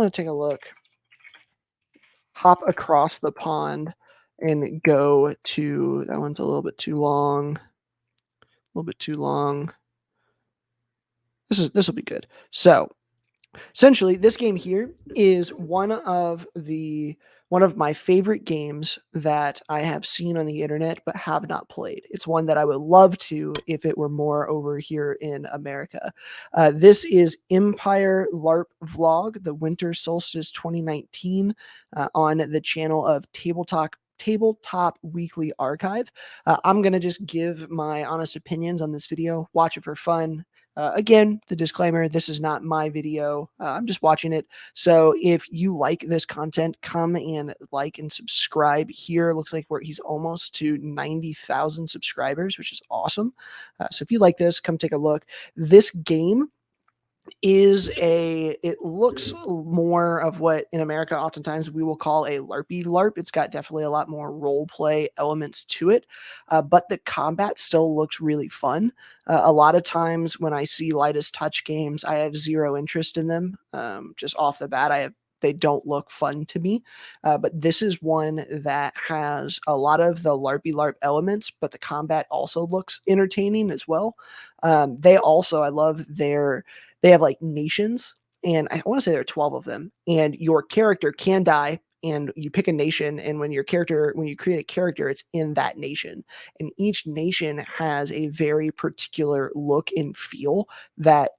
want to take a look. Hop across the pond and go to, that one's a little bit too long. This will be good. So essentially, this game here is one of my favorite games that I have seen on the internet but have not played. It's one that I would love to if it were more over here in America. This is Empire LARP Vlog, the Winter Solstice 2019, on the channel of Tabletop Weekly Archive. I'm going to just give my honest opinions on this video, watch it for fun. Again, the disclaimer, this is not my video. I'm just watching it. So if you like this content, come and like and subscribe here. Looks like he's almost to 90,000 subscribers, which is awesome. So if you like this, come take a look. This game it looks more of what in America oftentimes we will call a LARPy LARP. It's got definitely a lot more role play elements to it, but the combat still looks really fun. A lot of times when I see lightest touch games, I have zero interest in them. Just off the bat, they don't look fun to me. But this is one that has a lot of the LARPy LARP elements, but the combat also looks entertaining as well. They have like nations, and I want to say there are 12 of them, and your character can die, and you pick a nation, and when you create a character, it's in that nation, and each nation has a very particular look and feel that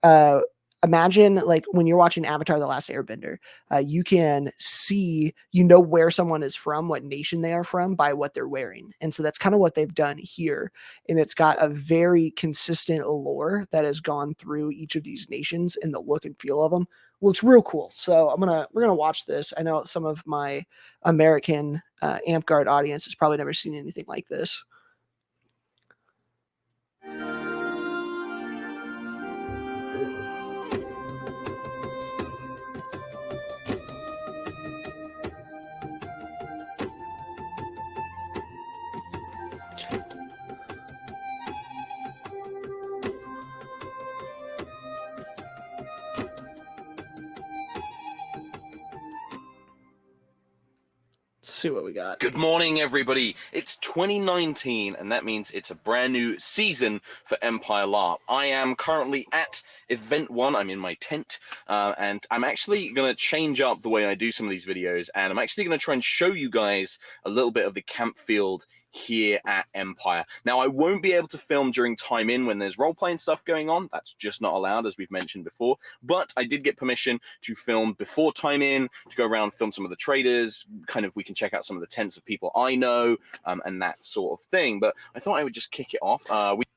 imagine like when you're watching Avatar: The Last Airbender, you can see, where someone is from, what nation they are from by what they're wearing. And so that's kind of what they've done here. And it's got a very consistent lore that has gone through each of these nations, and the look and feel of them looks real cool. So we're going to watch this. I know some of my American Amp Guard audience has probably never seen anything like this. See what we got. Good morning, everybody. It's 2019, and that means it's a brand new season for Empire LARP. I am currently at event 1. I'm in my tent, and I'm actually going to change up the way I do some of these videos, and I'm actually going to try and show you guys a little bit of the camp field here at Empire. Now, I won't be able to film during time in when there's role-playing stuff going on. That's just not allowed, as we've mentioned before. But I did get permission to film before time in, to go around, film some of the traders, kind of we can check out some of the tents of people I know, and that sort of thing. But I thought I would just kick it off.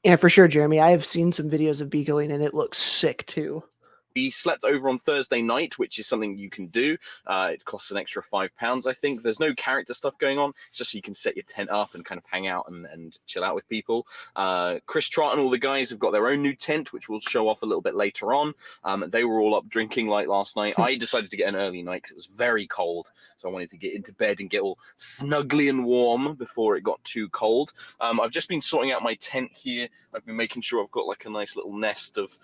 Yeah, for sure, Jeremy. I have seen some videos of Beagling, and it looks sick, too. We slept over on Thursday night, which is something you can do. It costs an extra £5, I think. There's no character stuff going on. It's just so you can set your tent up and kind of hang out and chill out with people. Chris Trott and all the guys have got their own new tent, which we'll show off a little bit later on. They were all up drinking like last night. I decided to get an early night because it was very cold. So I wanted to get into bed and get all snuggly and warm before it got too cold. I've just been sorting out my tent here. I've been making sure I've got like a nice little nest of...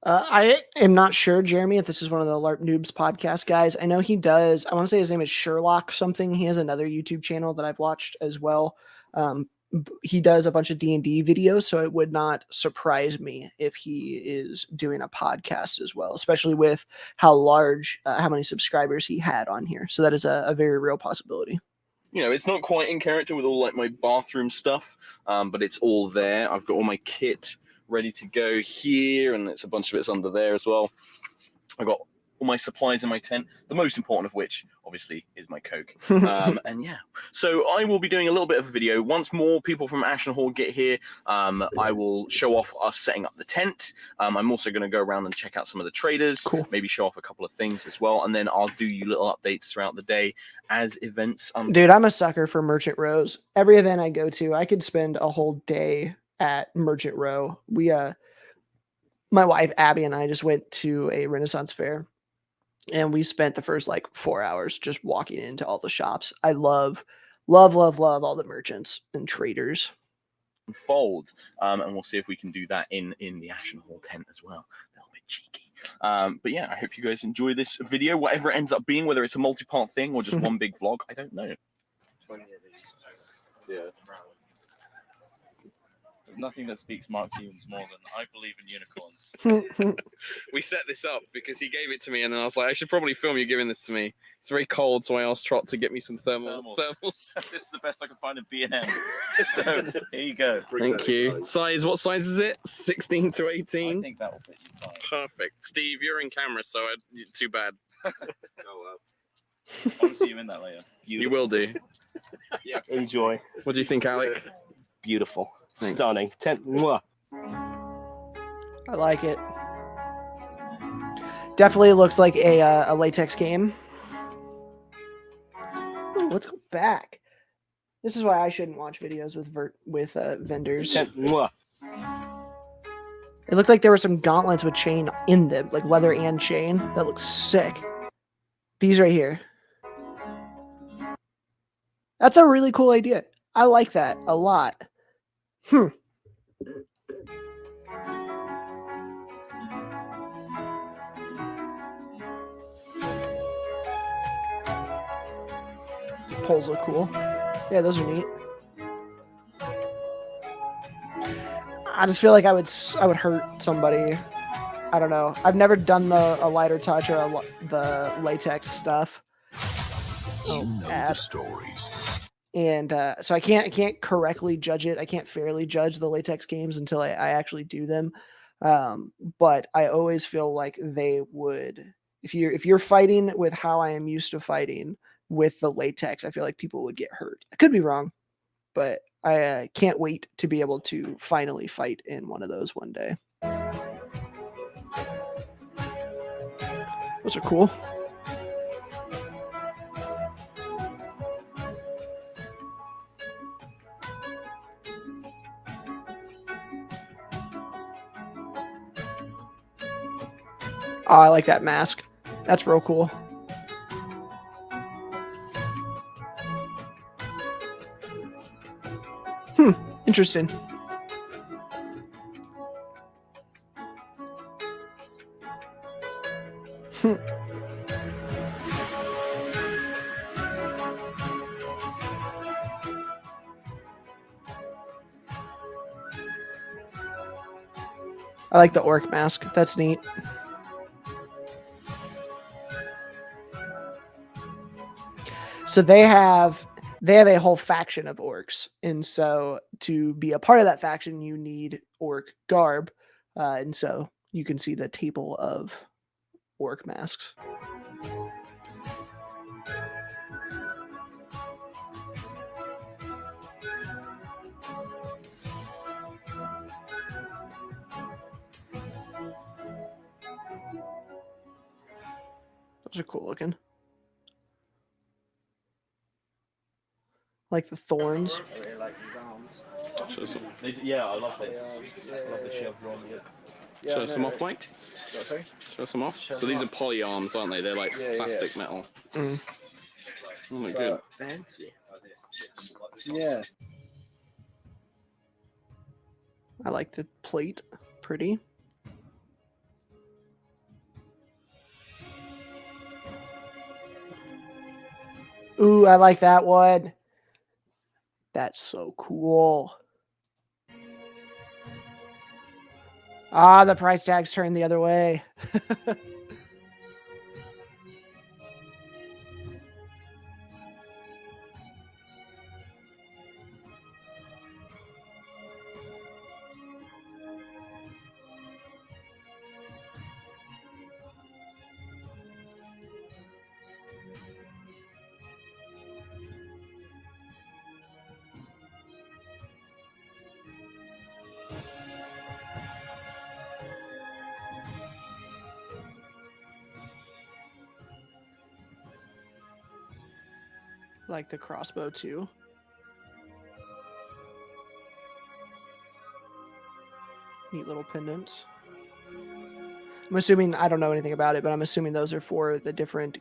I am not sure, Jeremy, if this is one of the LARP Noobs podcast guys. I know he does. I want to say his name is Sherlock something. He has another YouTube channel that I've watched as well. He does a bunch of D&D videos, so it would not surprise me if he is doing a podcast as well, especially with how many subscribers he had on here. So that is a very real possibility. It's not quite in character with all like my bathroom stuff, but it's all there. I've got all my kit ready to go here, and it's a bunch of it's under there as well. I've got all my supplies in my tent, the most important of which obviously is my Coke. And yeah, so I will be doing a little bit of a video. Once more people from Ashen Hall get here, I will show off us setting up the tent. I'm also going to go around and check out some of the traders. Cool. Maybe show off a couple of things as well, and then I'll do you little updates throughout the day as events Dude, I'm a sucker for Merchant Rows. Every event I go to, I could spend a whole day at Merchant Row. My wife Abby and I just went to a Renaissance fair, and we spent the first like 4 hours just walking into all the shops. I love all the merchants and traders. Fold, and we'll see if we can do that in the Ashen Hall tent as well. A little bit cheeky. But yeah, I hope you guys enjoy this video, whatever it ends up being, whether it's a multi-part thing or just one big vlog. I don't know. 20 of these. Yeah. There's nothing that speaks Mark Humes more than I believe in unicorns. We set this up because he gave it to me, and then I was like, I should probably film you giving this to me. It's very cold, so I asked Trot to get me some thermals. This is the best I can find in B&M. So here you go. Thank you. Size, what size is it? 16 to I 18? think that will fit you fine. Perfect. Steve, you're in camera, so too bad. Oh, well. I want to see you in that later. You will do. Yeah. Enjoy. What do you think, Alec? Beautiful. Thanks. Stunning. Mwah. I like it. Definitely looks like a latex game. Ooh, let's go back. This is why I shouldn't watch videos with vendors. Mwah. It looked like there were some gauntlets with chain in them, like leather and chain. That looks sick. These right here. That's a really cool idea. I like that a lot. Poles look cool. Yeah, those are neat. I just feel like I would hurt somebody. I don't know. I've never done a lighter touch or the latex stuff. The stories. And so I can't correctly judge it. I can't fairly judge the latex games until I actually do them. But I always feel like they would, if you're fighting with how I am used to fighting with the latex, I feel like people would get hurt. I could be wrong, but I can't wait to be able to finally fight in one of those one day. Those are cool. Oh, I like that mask. That's real cool. Interesting. I like the orc mask. That's neat. So they have a whole faction of orcs, and so to be a part of that faction, you need orc garb, and so you can see the table of orc masks. Those are cool looking. Like the thorns. I really like these arms. Yeah, I love this. I love the chevron look. Show some off, Mike. What, sorry? Show some off. Show So them these off. are poly arms, aren't they? They're like plastic metal. Mm. Oh, they're good. Fancy. Yeah. I like the plate. Pretty. Ooh, I like that one. That's so cool. Ah, the price tag's turned the other way. Like the crossbow too. Neat little pendants. I'm assuming, I don't know anything about it, but I'm assuming those are for the different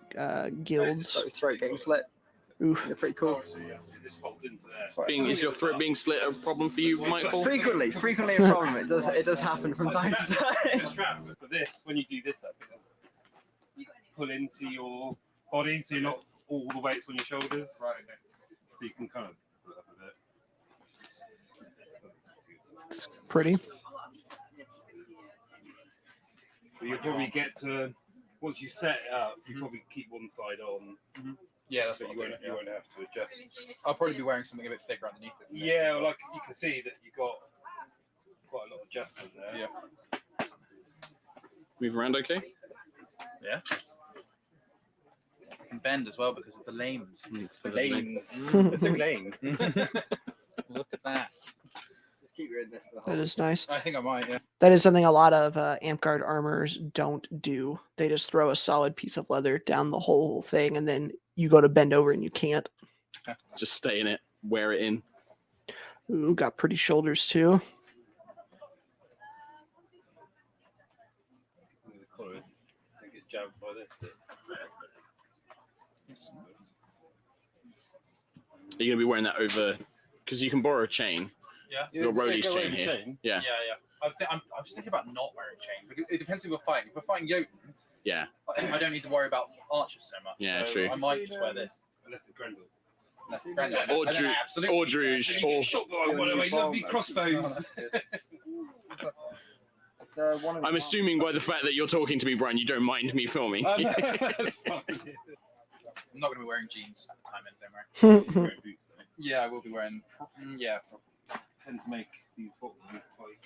guilds. Throat getting slit. Oof. They're pretty cool. Is your throat being slit a problem for you, Michael? Frequently a problem. It does happen from time to time. this, when you do this, you pull into your body, so you're not all the weight's on your shoulders. Right. Okay. So you can kind of pull it up a bit. It's pretty. So you'll probably get to, once you set it up, you probably keep one side on. Yeah, that's So what you I'm won't, doing, you won't have to adjust. I'll probably be wearing something a bit thicker underneath it. Yeah, well, like you can see that you've got quite a lot of adjustment there. Yeah. Move around, okay? Yeah. I can bend as well because of the lanes. Lanes. They're so lame. Look at that. Just keep in this for the That whole. is nice. I think I might. Yeah. That is something a lot of Amp-Guard armors don't do. They just throw a solid piece of leather down the whole thing, and then you go to bend over and you can't. Just stay in it, wear it in. Ooh, got pretty shoulders too. The colours, they get jabbed by this bit. Are you going to be wearing that over? Because you can borrow a chain. Yeah. You've got Rhodey's go chain over here. chain. Yeah. I was thinking about not wearing a chain because it depends who we're fighting. If we're fighting Jotun, Yeah. I don't need to worry about archers so much. Yeah, so true. I might just wear this. Unless it's Grendel. That's grand. Or I don't Drew- absolutely. or Druge, You get shot by one of my lovely crossbows. It's one of the I'm assuming by the fact that you're talking to me, Brian, you don't mind me filming. That's fine. I'm not going to be wearing jeans at the time, don't worry. Wearing boots, though. Yeah, I will be wearing. Yeah, Tend to make these bottoms quite.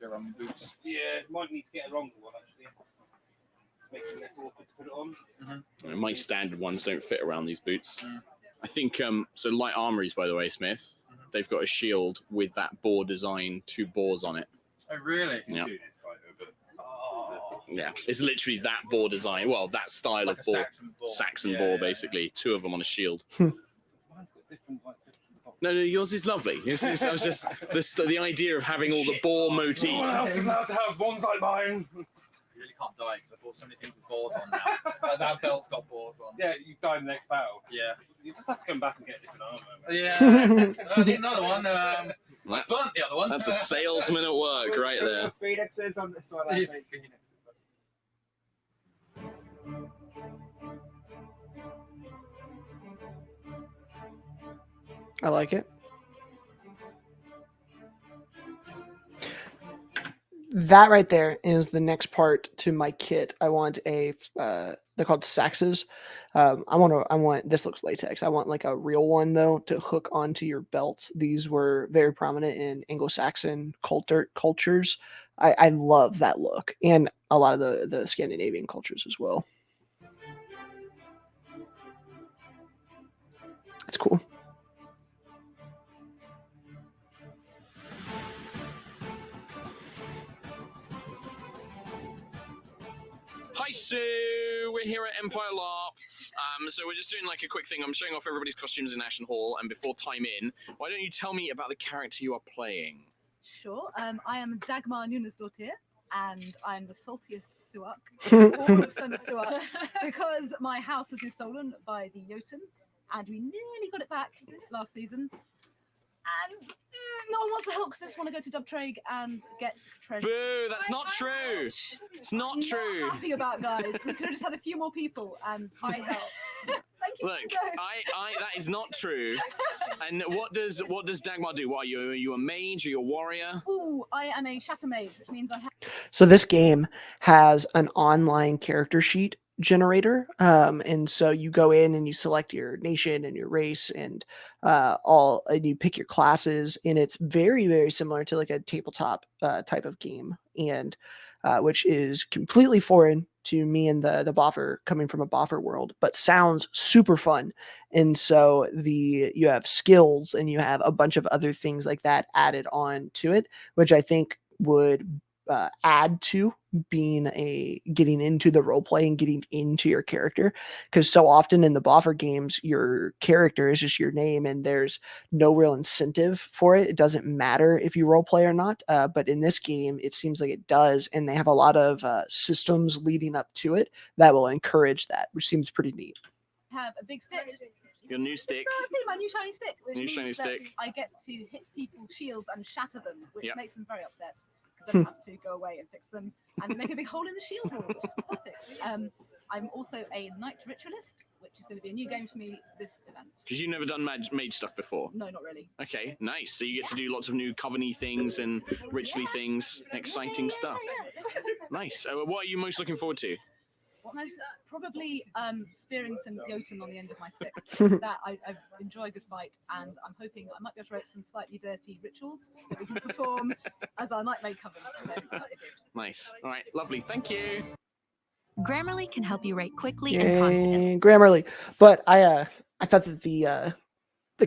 go around with boots. Yeah, might need to get a longer one actually. Makes it less awkward to put it on. My standard ones don't fit around these boots. Mm. I think, so Light Armories, by the way, Smith, they've got a shield with that boar design, 2 boars on it. Oh, really? Yeah. Do this tighter, but Yeah, it's literally that boar design. Well, that style Like of a boar. Saxon boar. Saxon Yeah, boar, yeah, basically. 2 of them on a shield. mine's got different like bits at the bottom. No, yours is lovely. I was just the idea of having all the boar motif. No one else is allowed to have ones like mine. You really can't die because I bought so many things with boars on now. That belt's got boars on. Yeah, you die in the next battle. Yeah. You just have to come back and get a different armor. mate. Yeah. I need another one. I burnt the other one. That's a salesman at work right there. Phoenixes on this one. Yeah, I think. Phoenixes. I like it. That right there is the next part to my kit. I want a they're called saxes. I want this looks latex. I want like a real one though to hook onto your belt. These were very prominent in Anglo-Saxon cultures. I love that look, and a lot of the Scandinavian cultures as well. It's cool. Hi, Sue. We're here at Empire LARP. So we're just doing like a quick thing. I'm showing off everybody's costumes in Ashen Hall, and before time in, why don't you tell me about the character you are playing? Sure. I am Dagmar Nunesdottir, and I'm the saltiest Suak, all of Summer Suak, because my house has been stolen by the Jotun, and we nearly got it back last season. And no one wants to help because they just want to go to Dubtrag and get treasure. Boo! That's not true. It's not true. Not happy about, guys. We could have just had a few more people, and I helped. Thank you. Look, that is not true. And what does Dagmar do? What are you a mage? Are you a warrior? Ooh, I am a shatter mage, which means I have. So this game has an online character sheet generator, and so you go in and you select your nation and your race and and you pick your classes, and it's very, very similar to like a tabletop type of game, and which is completely foreign to me and the boffer, coming from a boffer world, but sounds super fun. And so you have skills and you have a bunch of other things like that added on to it, which I think would add to getting into the role play and getting into your character, because so often in the boffer games your character is just your name and there's no real incentive for it. It doesn't matter if you role play or not, but in this game it seems like it does, and they have a lot of systems leading up to it that will encourage that, which seems pretty neat. Have a big stick. Your new stick. See my new shiny stick, which New means shiny that stick. I get to hit people's shields and shatter them, which Yep. makes them very upset. then have to go away and fix them and make a big hole in the shield wall, which is perfect. I'm also a Knight Ritualist, which is going to be a new game for me this event. Because you've never done mage stuff before. No, not really. Okay, nice. So you get to do lots of new coven-y things and ritually things, exciting stuff. Nice. So what are you most looking forward to? What most probably spearing some Jotun on the end of my stick. That I enjoy a good fight, and I'm hoping I might be able to write some slightly dirty rituals that we can perform as our Nightmare Coven. So Nice. All right, lovely. Thank you. Grammarly can help you write quickly and confidently. Yay, Grammarly. But I thought that the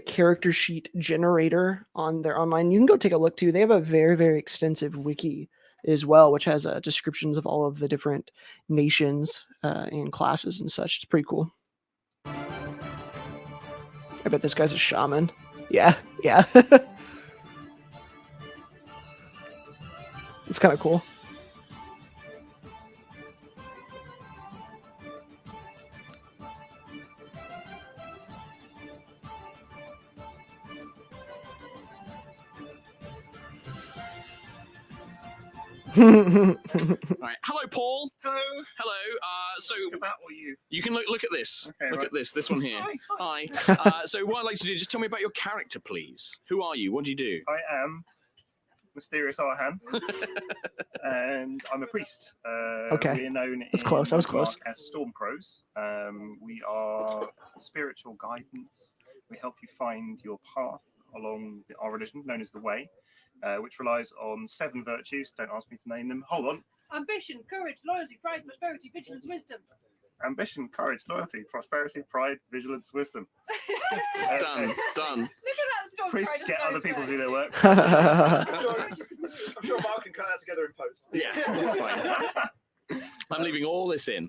character sheet generator on their online, you can go take a look too. They have a very, very extensive wiki as well, which has descriptions of all of the different nations and classes and such. It's pretty cool. I bet this guy's a shaman. Yeah. It's kind of cool. All right. Hello, Paul. Hello. Hello. So About or you? you can look at this. Okay, look right. at this one here. Hi. So what I'd like to do, just tell me about your character, please. Who are you? What do you do? I am Mysterious Arhan, and I'm a priest. Okay. We're known That's close. I was close. as Stormcrows. We are spiritual guidance. We help you find your path along our religion, known as the Way, which relies on 7 virtues. Don't ask me to name them. Hold on. Ambition, courage, loyalty, pride, prosperity, vigilance, wisdom. Ambition, courage, loyalty, prosperity, pride, vigilance, wisdom. Done. Look at that storm. Priests get other people to do their work. I'm sure Mark can cut that together in post. Yeah, that's fine. I'm leaving all this in.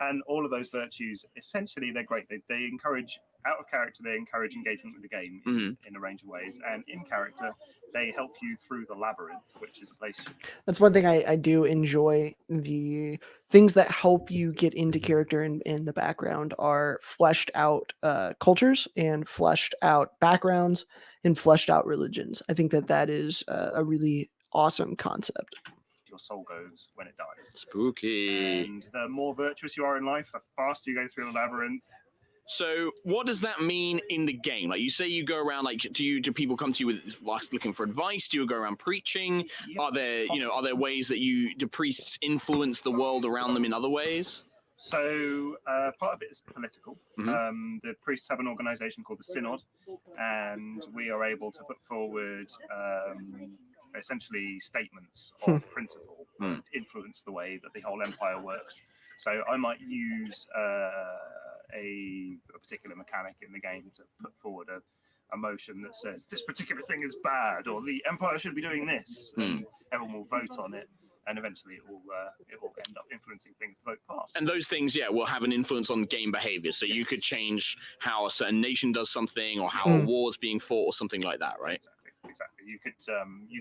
And all of those virtues, essentially, they're great. They encourage, out of character, they encourage engagement with the game in a range of ways. And in character, they help you through the labyrinth, which is a place. That's one thing I do enjoy. The things that help you get into character in the background are fleshed out cultures and fleshed out backgrounds and fleshed out religions. I think that is a really awesome concept. Your soul goes when it dies. Spooky. And the more virtuous you are in life, the faster you go through the labyrinth. So what does that mean in the game? Like you say you go around, like do people come to you with looking for advice? Do you go around preaching? Yeah, are there ways that do priests influence the world around them in other ways? So part of it is political. The priests have an organization called the Synod, and we are able to put forward essentially statements of principle that influence the way that the whole empire works. So I might use a particular mechanic in the game to put forward a motion that says this particular thing is bad, or the empire should be doing this, and everyone will vote on it, and eventually it will end up influencing things to vote past. And those things, will have an influence on game behavior. So you could change how a certain nation does something, or how a war's being fought, or something like that, right? Exactly. You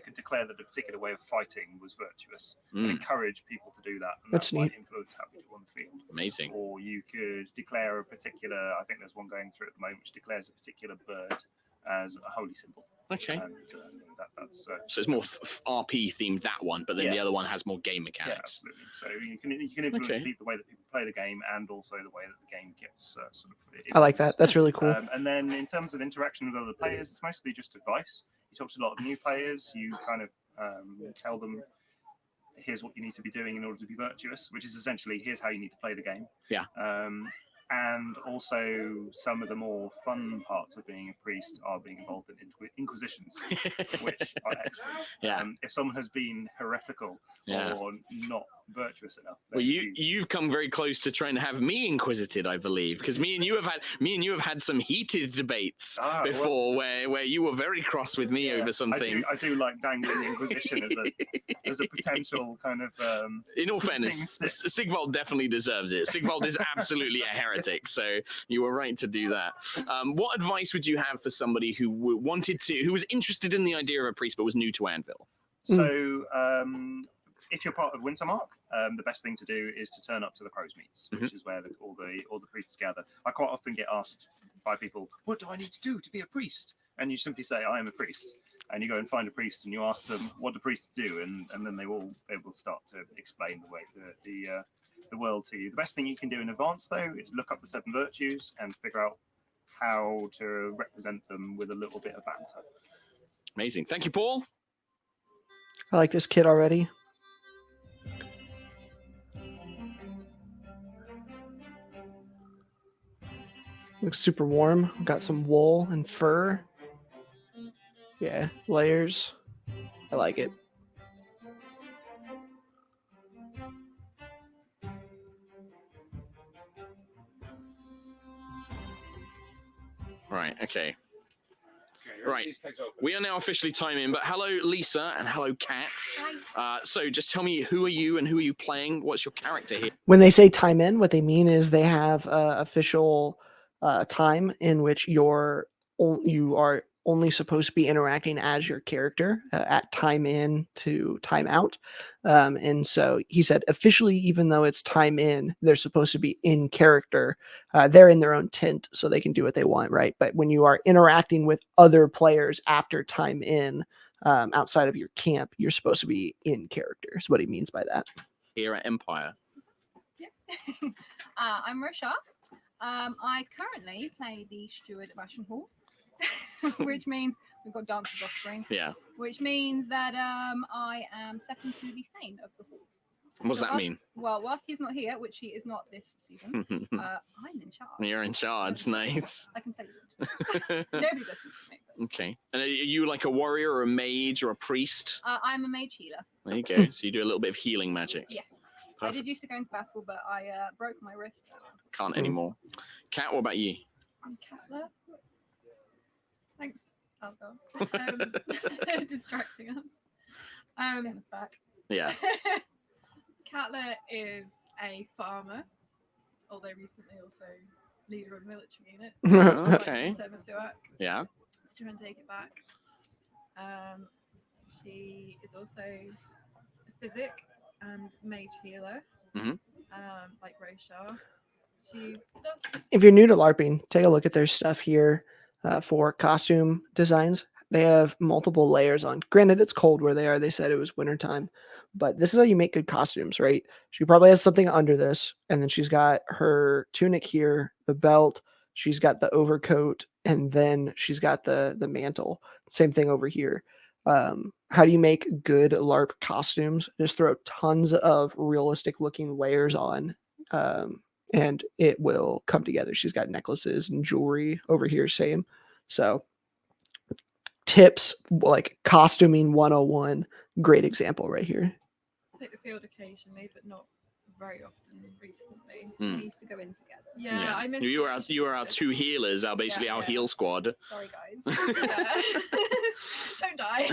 could declare that a particular way of fighting was virtuous and encourage people to do that. And That's might neat. influence how people on the field. Amazing. Or you could declare a particular. I think there's one going through at the moment which declares a particular bird as a holy symbol. Okay. And that's so it's more RP themed, that one, but then the other one has more game yeah, mechanics. absolutely. So you can influence the way that people play the game, and also the way that the game gets sort of. I like that. That's really cool. And then in terms of interaction with other players, it's mostly just advice. You talk to a lot of new players. You kind of tell them, here's what you need to be doing in order to be virtuous, which is essentially, here's how you need to play the game. Yeah. And also some of the more fun parts of being a priest are being involved in inquisitions, which are excellent. Yeah. If someone has been heretical or not virtuous enough, Well, you've come very close to trying to have me inquisited, I believe, because me and you have had some heated debates before, where you were very cross with me over something. I do like dangling the Inquisition as a potential kind of. In all fairness, Sigvald definitely deserves it. Sigvald is absolutely a heretic, so you were right to do that. What advice would you have for somebody who was interested in the idea of a priest but was new to Anvil? So, if you're part of Wintermark, the best thing to do is to turn up to the Crows Meets, which is where all the priests gather. I quite often get asked by people, "What do I need to do to be a priest?" And you simply say, "I am a priest." and you go and find a priest and you ask them what the priests do, and then they will start to explain the way the world to you. The best thing you can do in advance, though, is look up the 7 virtues and figure out how to represent them with a little bit of banter. Amazing. Thank you, Paul. I like this kit already. Looks super warm. Got some wool and fur. Yeah, layers. I like it. Right, okay. Right, we are now officially timing, but hello, Lisa, and hello, Kat. So just tell me, who are you and who are you playing? What's your character here? When they say time in, what they mean is they have official time in which you are only supposed to be interacting as your character at time in to time out. And so he said officially, even though it's time in, they're supposed to be in character. They're in their own tent so they can do what they want, right? But when you are interacting with other players after time in, outside of your camp, you're supposed to be in character is what he means by that. Here at Empire. I'm Risha. I currently play the steward of Ashen Hall, which means we've got dancers off screen. Yeah. Which means that I am second to the Thane of the Hall. What does that mean? Well, whilst he's not here, which he is not this season, I'm in charge. You're in charge, nice. I can tell you. Nobody listens to me. Okay. And are you like a warrior or a mage or a priest? I'm a mage healer. There you go. So you do a little bit of healing magic. Yes. Perfect. I did used to go into battle, but I broke my wrist. Can't anymore. Kat, what about you? I'm Catler. Thanks, Algar. Distracting us. Back. Yeah. Catler is a farmer, although recently also leader of a military unit. Okay. Yeah. Let's try and take it back. She is also a physic and mage healer, like Roshar. She does. If you're new to LARPing, take a look at their stuff here for costume designs. They have multiple layers on. Granted, it's cold where they are. They said it was wintertime, but this is how you make good costumes, right? She probably has something under this, and then she's got her tunic here, the belt, she's got the overcoat, and then she's got the mantle. Same thing over here. How do you make good LARP costumes? Just throw tons of realistic looking layers on, and it will come together. She's got necklaces and jewelry over here, same. So tips like costuming 101, great example right here. Take the field occasionally, but not very often recently. We used to go in together. Yeah, I miss You were our 2 healers, basically our heal squad. Sorry, guys. Don't die.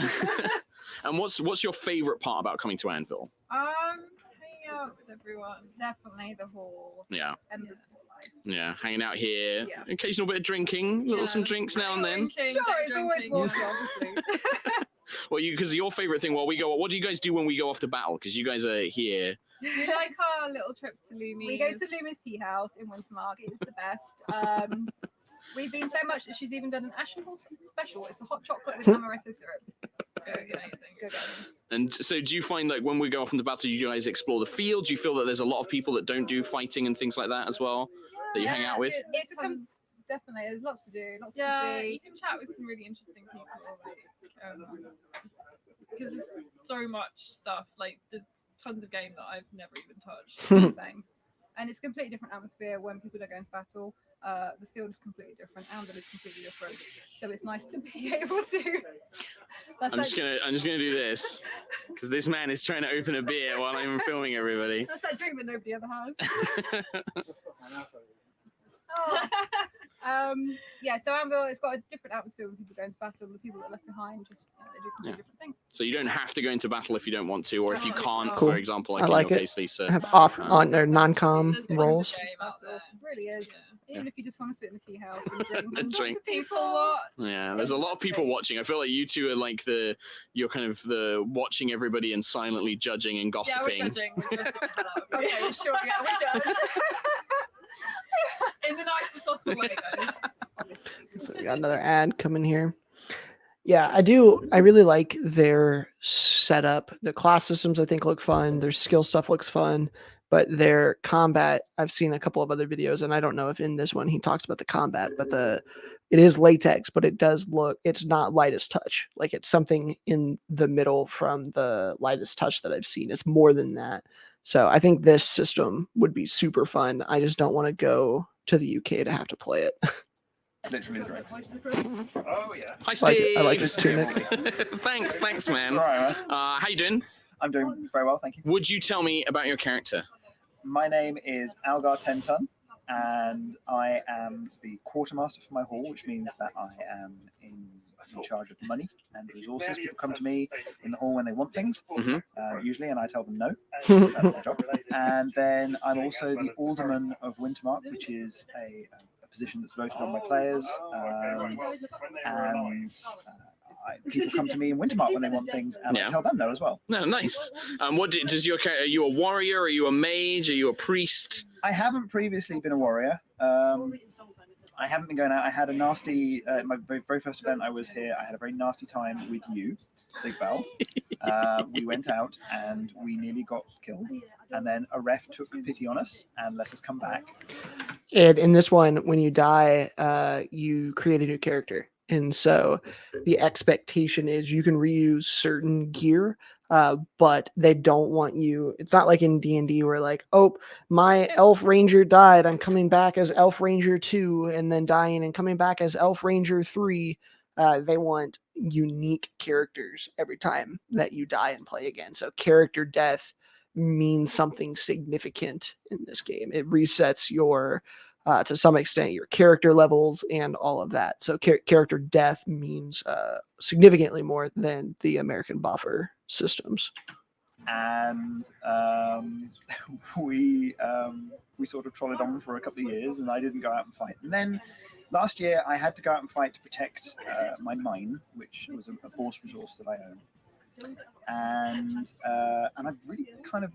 And what's your favorite part about coming to Anvil? Hanging out with everyone. Definitely the whole Embers of life. Yeah, hanging out here. Yeah. Occasional bit of drinking, some drinks now and then. Drinking, Sure, day it's always drinking, water, obviously. Well, because your favorite thing while we go, what do you guys do when we go off to battle? Because you guys are here. We like our little trips to Lumi. We go to Lumi's Tea House in Wintermark. It is the best. We've been so much that she's even done an Ashen Hall special. It's a hot chocolate with amaretto syrup. So good. And so do you find like when we go off into battle, you guys explore the field? Do you feel that there's a lot of people that don't do fighting and things like that as well that you hang out with? It's definitely, there's lots to do, lots to see. You can chat with some really interesting people, just because there's so much stuff. Like there's tons of game that I've never even touched. Same. And it's a completely different atmosphere when people are going to battle. The field is completely different. Anvil is completely different. So it's nice to be able to. I'm just gonna do this because this man is trying to open a beer while I'm filming everybody. That's that drink that nobody ever has. Yeah, so Anvil, it's got a different atmosphere when people go into battle. The people that are left behind just they do completely different things. So you don't have to go into battle if you don't want to, or if you can't, Cool. for example, I like like in your it. case, Lisa. Have off on their non-com roles. It really is. Even if you just want to sit in the tea house and drink. And drink. People watch. Yeah, there's a lot of people watching. I feel like you two are like you're kind of the watching everybody and silently judging and gossiping. Yeah, we're judging. Okay, sure, yeah, we judge. In the nicest possible way, though. So we got another ad coming here. Yeah, I do. I really like their setup. The class systems I think look fun. Their skill stuff looks fun, but their combat, I've seen a couple of other videos, and I don't know if in this one he talks about the combat, but it is latex, but it does look, it's not lightest touch. Like it's something in the middle from the lightest touch that I've seen. It's more than that. So I think this system would be super fun. I just don't want to go to the UK to have to play it. Literally. Oh yeah. Hi, Steve. I like his tunic. thanks, man. All right, man. How you doing? I'm doing very well, thank you. Would you tell me about your character? My name is Algar Tenton, and I am the quartermaster for my hall, which means that I am in charge of money and resources. People come to me in the hall when they want things, usually, and I tell them no. That's my job. And then I'm also the alderman of Wintermark, which is a position that's voted on by players, and people come to me in Wintermark when they want things, and I tell them no as well. No, nice. Does your character? Are you a warrior? Are you a mage? Are you a priest? I haven't previously been a warrior. I haven't been going out. I had a nasty, my very first event I was here, I had a very nasty time with you, Sigbal. We went out and we nearly got killed. And then a ref took pity on us and let us come back. And in this one, when you die, you create a new character. And so the expectation is you can reuse certain gear, but they don't want you. It's not like in D&D where like, oh, my elf ranger died. I'm coming back as elf ranger 2 and then dying and coming back as elf ranger 3. They want unique characters every time that you die and play again. So character death means something significant in this game. It resets your to some extent your character levels and all of that. So character death means significantly more than the American buffer systems. And we sort of trotted on for a couple of years, and I didn't go out and fight. And then last year I had to go out and fight to protect my mine, which was a force resource that I own. And I've really kind of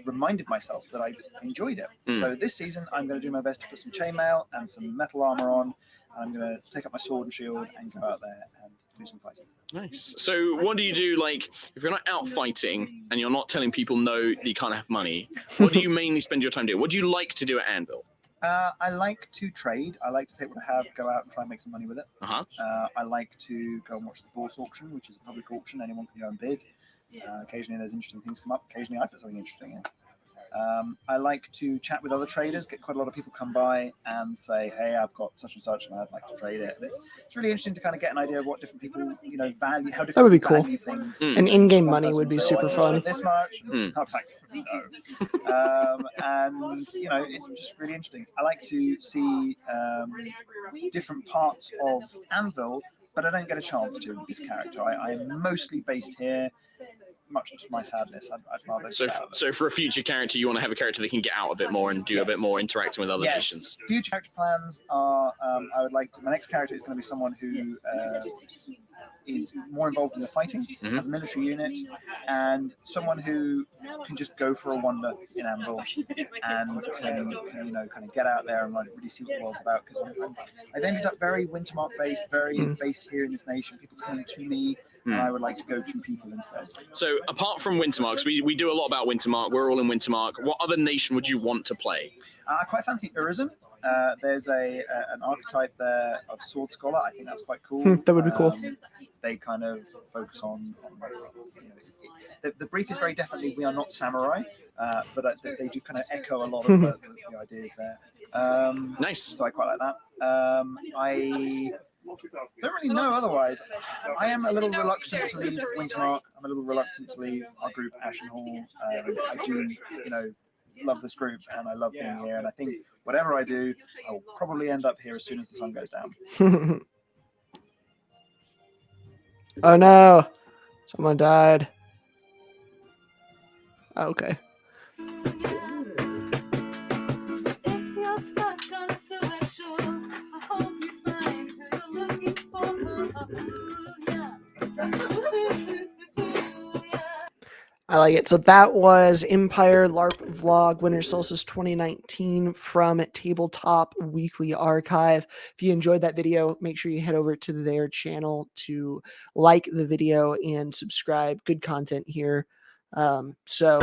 reminded myself that I enjoyed it. So this season I'm going to do my best to put some chainmail and some metal armor on, and I'm going to take up my sword and shield and go out there and do some fighting. Nice. So what do you do, like, if you're not out fighting and you're not telling people no, that you can't have money, what do you mainly spend your time doing? What do you like to do at Anvil? I like to trade. I like to take what I have, go out and try and make some money with it. I like to go and watch the Bourse auction, which is a public auction. Anyone can go and bid. Occasionally there's interesting things come up. Occasionally I put something interesting in. I like to chat with other traders, get quite a lot of people come by and say, hey, I've got such and such and I'd like to trade it. And it's really interesting to kind of get an idea of what different people, value, how different that would be cool. Things. And in-game money would be super fun. This much, I'm like, no. And it's just really interesting. I like to see different parts of Anvil, but I don't get a chance to with this character. I am mostly based here. Much to my sadness, I'd rather. So for a future character, you want to have a character that can get out a bit more and do a bit more interacting with other nations. Future character plans are I would like to. My next character is going to be someone who is more involved in the fighting, has a military unit, and someone who can just go for a wander in Anvil and can kind of get out there and like really see what the world's about. Because I've ended up very Wintermark based, very based here in this nation. People coming to me. And I would like to go to people instead. So apart from Wintermark, we do a lot about Wintermark. We're all in Wintermark. What other nation would you want to play? I quite fancy Urizen. There's an archetype there of Sword Scholar. I think that's quite cool. That would be cool. They kind of focus on the brief is very definitely we are not samurai, but they do kind of echo a lot of the ideas there. Nice. So I quite like that. I don't really know otherwise. I am a little reluctant to leave Wintermark. I'm a little reluctant to leave our group, Ashen Hall. I do, love this group and I love being here. And I think whatever I do, I will probably end up here as soon as the sun goes down. Oh no! Someone died. Okay. I like it. So that was Empire LARP Vlog Winter Solstice 2019 from Tabletop Weekly Archive. If you enjoyed that video, make sure you head over to their channel to like the video and subscribe. Good content here. So